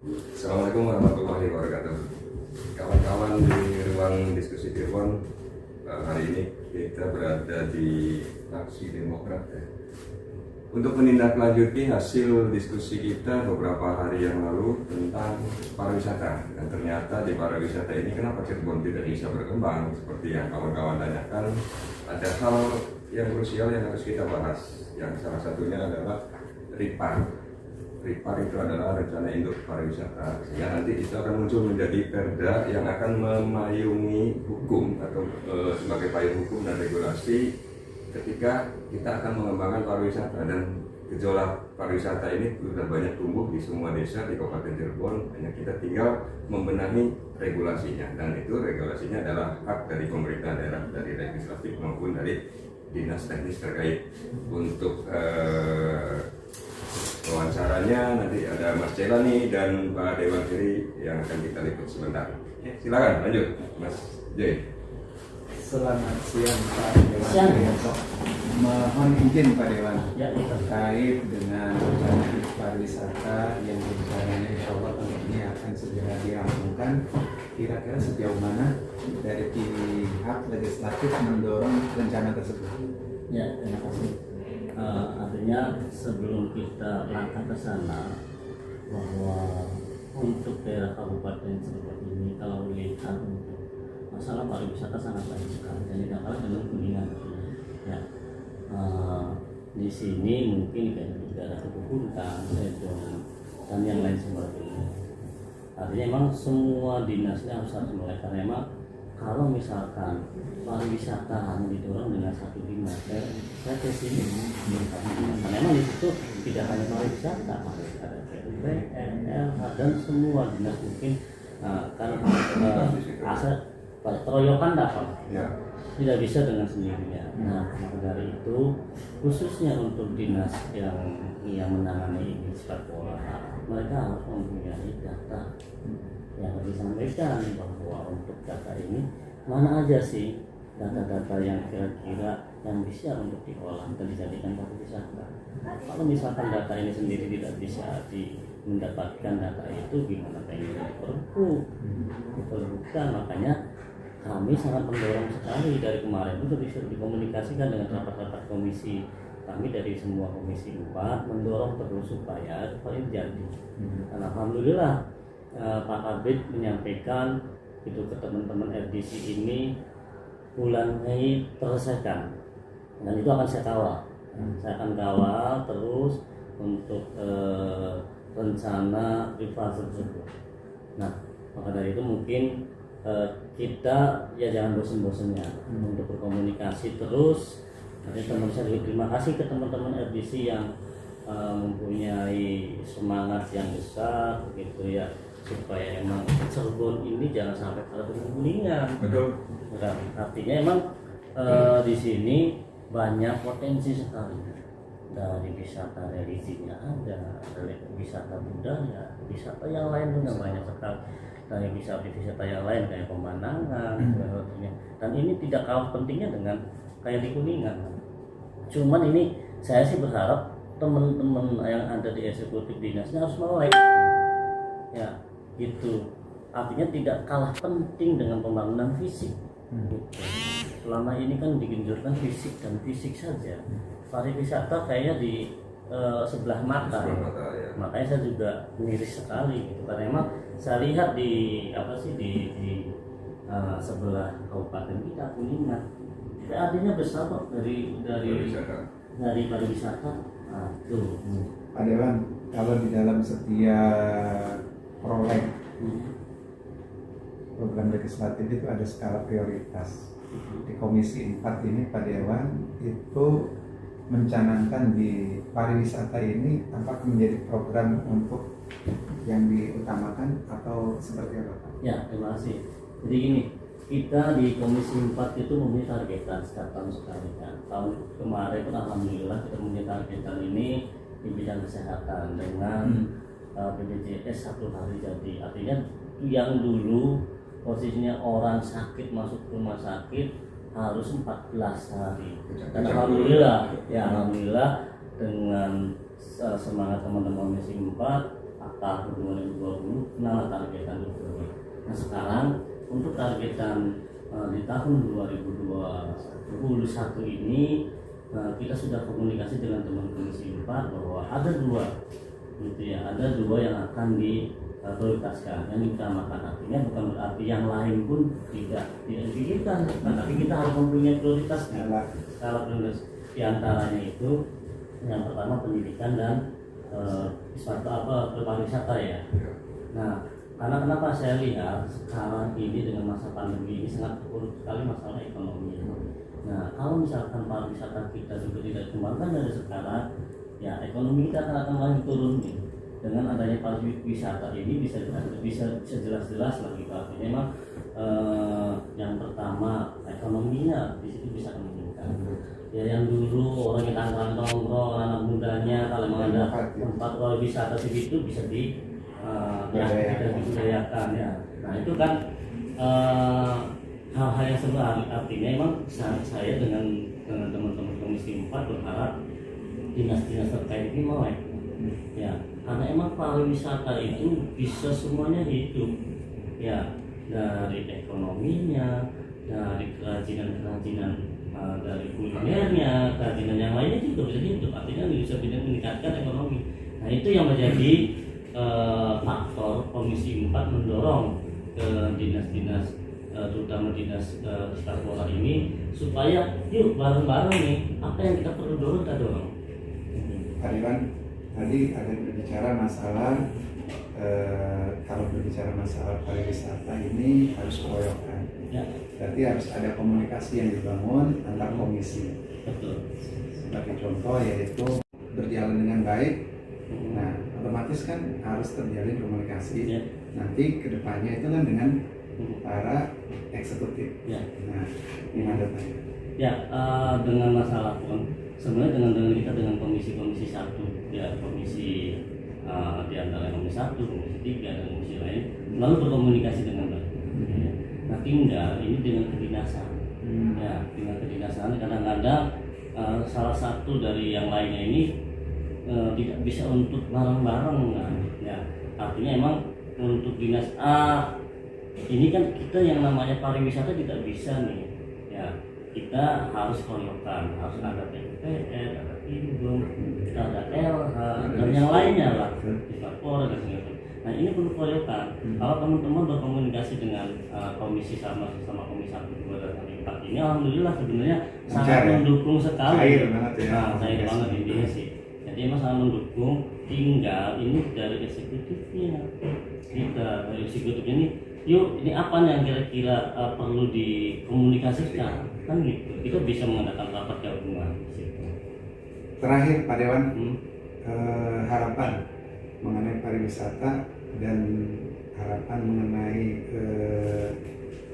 Assalamualaikum warahmatullahi wabarakatuh. Kawan-kawan di ruang diskusi Dirwon, hari ini kita berada di Aksi Demokrat ya. Untuk menindaklanjuti hasil diskusi kita beberapa hari yang lalu tentang pariwisata, dan ternyata di pariwisata ini kenapa Cirebon tidak bisa berkembang seperti yang kawan-kawan tanyakan. Ada hal yang krusial yang harus kita bahas, yang salah satunya adalah RIPAR. RIPAR itu adalah rencana induk pariwisata, sehingga nanti itu akan muncul menjadi perda yang akan memayungi hukum atau sebagai payung hukum dan regulasi ketika kita akan mengembangkan pariwisata. Dan gejolak pariwisata ini sudah banyak tumbuh di semua desa di Kabupaten Cirebon, hanya kita tinggal membenahi regulasinya, dan itu regulasinya adalah hak dari pemerintah daerah, dari legislatif maupun dari dinas teknis terkait. Untuk wawancaranya nanti ada Mas Celani dan Pak Dewan Heri yang akan kita liput sebentar. Ya, silakan lanjut Mas Joy. Selamat siang Pak Dewan. Mohon izin Pak Dewan terkait dengan rencana pariwisata yang rencananya insya Allah tahun ini akan segera dirampungkan. Kira-kira sejauh mana dari pihak legislatif mendorong rencana tersebut? Ya, terima kasih. Artinya sebelum kita langkah ke sana, bahwa untuk daerah Kabupaten Cirebon ini kalau dilihat untuk masalah pariwisata sangat baik sekali, dan tidak kalah dengan Kuningan. Ya, di sini mungkin kayak di daerah Kebubukan, Sedong, dan yang lain sebagainya. Artinya memang semua dinasnya harus mulai, karena memang kalau misalkan pariwisata hanya didorong dengan satu dinas, saya ke sini karena memang di situ tidak hanya pariwisata, ada PUPR, LH, dan semua dinas mungkin kan asal teroyokan dapat tidak bisa dengan sendirinya. Nah, maka dari itu khususnya untuk dinas yang menangani ini sepak bola, mereka harus mempunyai data yang disampaikan bahwa untuk data ini mana aja sih data-data yang kira-kira yang bisa untuk diolah dan dijadikan pariwisata. Kalau misalkan data ini sendiri tidak bisa mendapatkan data itu, gimana pengen diperlukan. Makanya kami sangat mendorong sekali dari kemarin itu bisa dikomunikasikan dengan rapat-rapat komisi kami dari semua komisi 4, mendorong terus supaya ini jadi. Dan alhamdulillah Pak Kabid menyampaikan itu ke teman-teman RDC ini bulan Mei terselesaikan, dan itu akan saya kawal. Saya akan kawal terus untuk rencana privasi tersebut. Nah, maka dari itu mungkin kita ya jangan bosan-bosannya untuk berkomunikasi terus. Nanti teman saya juga terima kasih ke teman-teman RDC yang mempunyai semangat yang besar begitu ya, supaya emang Cirebon ini jangan sampai kalah dengan Kuningan. Betul. Nah, artinya emang di sini banyak potensi sekali, dari wisata religinya ada, dari wisata budaya, wisata yang lain juga banyak sekali, dari wisata yang lain kayak pemandangan, dan ini tidak kalah pentingnya dengan kayak di Kuningan. Cuman ini saya sih berharap teman-teman yang ada di eksekutif dinasnya harus melek, ya gitu. Artinya tidak kalah penting dengan pembangunan fisik. Gitu. Selama ini kan digenjurkan fisik dan fisik saja. Pariwisata kayaknya di sebelah mata. Ya. Makanya saya juga miris sekali gitu, karena memang saya lihat di di sebelah kabupaten kita Kuningan, artinya besar kok dari pariwisata. Nah, tuh. Pak Dewan, kalau di dalam setiap proyek program legislatif itu ada skala prioritas. Di Komisi 4 ini Pak Dewan itu mencanangkan di pariwisata ini apakah menjadi program untuk yang diutamakan atau seperti apa Pak? Ya, terima kasih. Jadi gini, kita di Komisi 4 itu mempunyai targetan setiap tahun sekali kan. Tahun kemarin pun alhamdulillah kita mempunyai targetan ini di bidang kesehatan dengan BPJS 1 hari jadi. Artinya yang dulu posisinya orang sakit masuk rumah sakit harus 14 hari. Dan alhamdulillah dengan semangat teman-teman Komisi 4 tahun 2020 kenalah targetan itu. Nah sekarang untuk targetan di tahun 2021 ini kita sudah komunikasi dengan teman Komisi 4 bahwa ada dua gitu ya, ada dua yang akan diprioritaskan, yang diutamakan. Artinya bukan berarti yang lain pun tidak dipikirkan, tapi kita harus mempunyai prioritas. Kalau prioritas diantaranya itu yang pertama pendidikan dan pariwisata ya. Nah, karena kenapa saya lihat sekarang ini dengan masa pandemi ini sangat buruk sekali masalah ekonomi. Nah, kalau misalkan pariwisata kita juga tidak dikembangkan dari sekarang, ya ekonomi kita akan lagi turun nih. Dengan adanya pariwisata ini bisa jelas-jelas lagi artinya memang yang pertama ekonominya di situ bisa meningkat. Ya yang dulu orang yang nongkrong anak mudanya kalau mau ada tempat pariwisata segitu bisa dibudayakan ya. Nah itu kan hal-hal yang sebenarnya artinya memang saya dengan teman-teman Komisi 4 berharap dinas-dinas terkait ini melek ya, karena emang pariwisata itu bisa semuanya hidup ya, dari ekonominya, dari kerajinan dari kulinernya, kerajinan yang lainnya juga bisa hidup, artinya bisa meningkatkan ekonomi. Nah itu yang menjadi faktor Komisi 4 mendorong ke dinas-dinas terutama dinas sepak ini supaya yuk bareng-bareng nih apa yang kita perlu dorong kita dorong. Pak Iwan, tadi ada berbicara masalah kalau berbicara masalah pariwisata ini harus koyokan. Ya. Berarti harus ada komunikasi yang dibangun antar komisi. Betul. Sebagai contoh yaitu berjalan dengan baik. Nah, otomatis kan harus terjalin komunikasi. Ya. Nanti kedepannya itu kan dengan para eksekutif. Ya. Nah, gimana Pak? Ya, dengan masalah pun sebenarnya dengan kita dengan komisi satu ya, komisi di antara komisi 1, komisi 3 dan komisi lain lalu berkomunikasi dengan baik. Ya. Nah tinggal ini dengan kedinasan. Ya, dengan kedinasan kadang-kadang salah satu dari yang lainnya ini tidak bisa untuk bareng-bareng kan. Ya, artinya emang untuk dinas A ini kan kita yang namanya pariwisata tidak bisa nih. Ya, kita harus koyokan, harus ada PUPR, ada Indum, ada LH dan yang lainnya lah, Divapor dan sebagainya. Nah ini perlu koyokan. Kalau teman-teman berkomunikasi dengan komisi sama komisi 1, 2 dan 4 ini, alhamdulillah sebenarnya sangat mendukung sekali. Cair banget ya. Nah, cair banget intinya sih. Jadi emang sangat mendukung. Tinggal ini dari eksekutifnya. Kita dari eksekutif ini, yuk ini apa yang kira-kira perlu dikomunikasikan kan gitu. Kita bisa mengadakan rapat gabungan. Terakhir Pak Dewan, harapan mengenai pariwisata dan harapan mengenai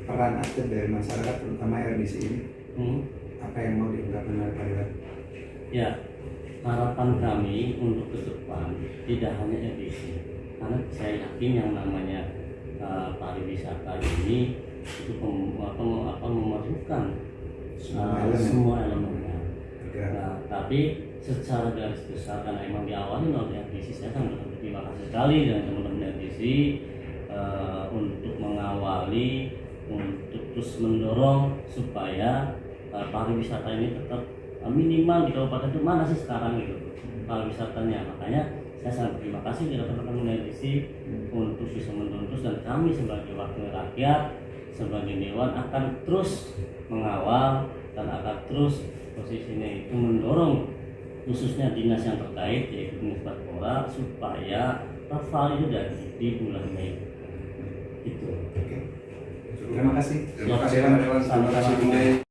peran aktif dari masyarakat terutama RDC ini, apa yang mau diungkapkan oleh Pak Dewan? Ya, harapan kami untuk ke depan tidak hanya RDC, karena saya yakin yang namanya pariwisata ini itu memerlukan semua elemennya. Nah, tapi secara garis besar karena emang diawali oleh RDC, saya sangat berterima kasih sekali dengan teman-teman RDC untuk mengawali, untuk terus mendorong supaya pariwisata ini tetap minimal di kabupaten itu mana sih sekarang gitu pariwisatanya. Makanya saya sangat berterima kasih kepada teman-teman RDC untuk bisa mendorong terus, dan kami sebagai wakil rakyat, sebagai dewan akan terus mengawal dan akan terus posisinya itu mendorong khususnya dinas yang terkait yaitu Dinas Pariwisata supaya tervalidasi di bulan Mei. Itu. Terima kasih. Terima kasih Pak Dewan. Terima kasih Bung Dey.